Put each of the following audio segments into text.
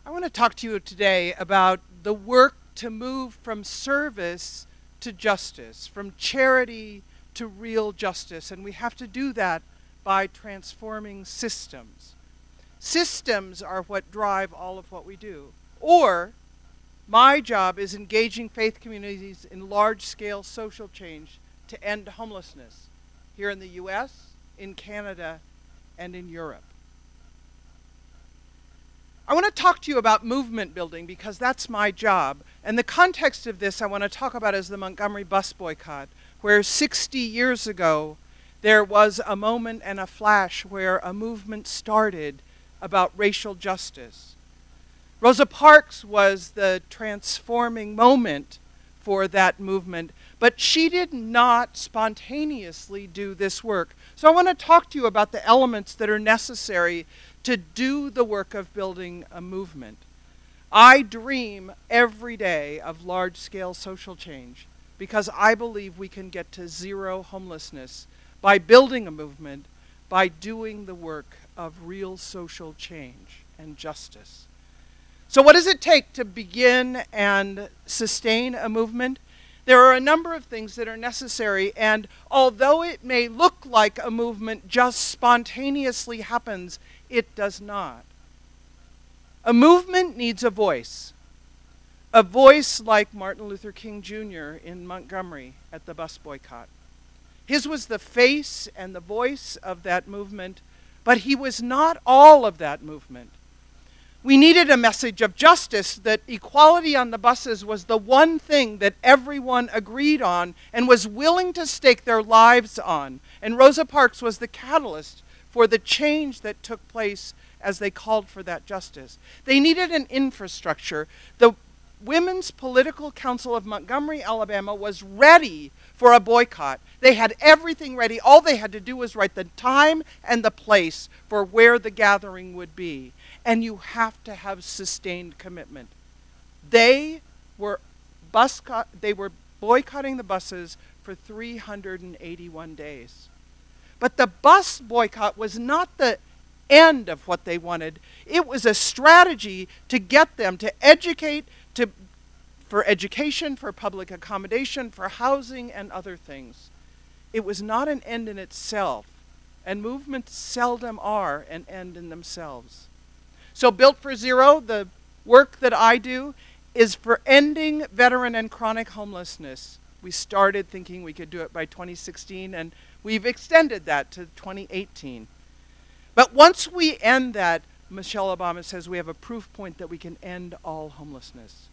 I want to talk to you today about the work to move from service to justice, from charity to real justice, and we have to do that by transforming systems. Systems are what drive all of what we do. Or, my job is engaging faith communities in large-scale social change to end homelessness here in the US, in Canada, and in Europe. I want to talk to you about movement building because that's my job. And the context of this I want to talk about is the Montgomery Bus Boycott, where 60 years ago there was a moment and a flash where a movement started about racial justice. Rosa Parks was the transforming moment for that movement, but she did not spontaneously do this work. So I want to talk to you about the elements that are necessary to do the work of building a movement. I dream every day of large-scale social change because I believe we can get to zero homelessness by building a movement, by doing the work of real social change and justice. So what does it take to begin and sustain a movement? There are a number of things that are necessary, and although it may look like a movement just spontaneously happens, it does not. A movement needs a voice like Martin Luther King Jr. in Montgomery at the bus boycott. His was the face and the voice of that movement, but he was not all of that movement. We needed a message of justice, that equality on the buses was the one thing that everyone agreed on and was willing to stake their lives on. And Rosa Parks was the catalyst for the change that took place as they called for that justice. They needed an infrastructure. The Women's Political Council of Montgomery, Alabama was ready for a boycott. They had everything ready. All they had to do was write the time and the place for where the gathering would be. And you have to have sustained commitment. They were boycotting the buses for 381 days. But the bus boycott was not the end of what they wanted. It was a strategy to get them to educate, for education, for public accommodation, for housing, and other things. It was not an end in itself, and movements seldom are an end in themselves. So Built for Zero, the work that I do, is for ending veteran and chronic homelessness. We started thinking we could do it by 2016, and we've extended that to 2018. But once we end that, Michelle Obama says we have a proof point that we can end all homelessness.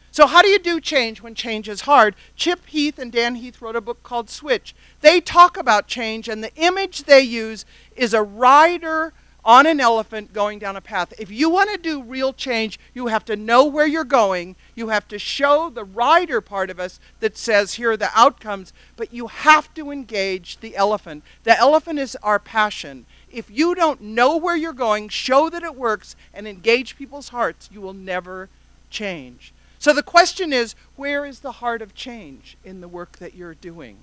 So how do you do change when change is hard? Chip Heath and Dan Heath wrote a book called Switch. They talk about change, and the image they use is a rider on an elephant going down a path. If you want to do real change, you have to know where you're going. You have to show the rider part of us that says, here are the outcomes, but you have to engage the elephant. The elephant is our passion. If you don't know where you're going, show that it works, and engage people's hearts, you will never change. So the question is, where is the heart of change in the work that you're doing?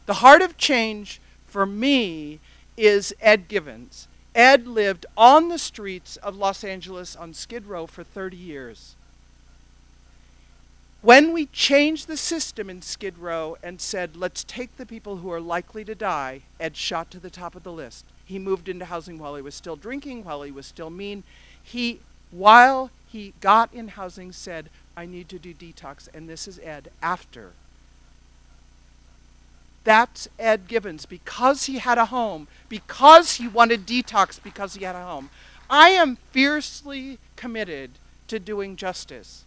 The heart of change, for me, is Ed Givens. Ed lived on the streets of Los Angeles on Skid Row for 30 years. When we changed the system in Skid Row and said, let's take the people who are likely to die, Ed shot to the top of the list. He moved into housing while he was still drinking, while he was still mean. While he got in housing, said, I need to do detox, and this is Ed after. That's Ed Givens, because he had a home, because he wanted detox, because he had a home. I am fiercely committed to doing justice.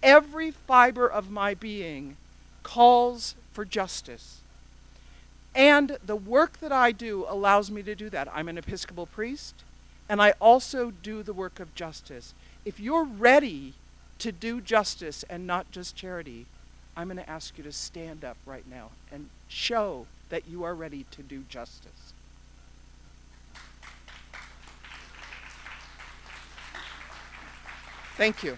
Every fiber of my being calls for justice. And the work that I do allows me to do that. I'm an Episcopal priest, and I also do the work of justice. If you're ready to do justice and not just charity, I'm going to ask you to stand up right now and show that you are ready to do justice. Thank you.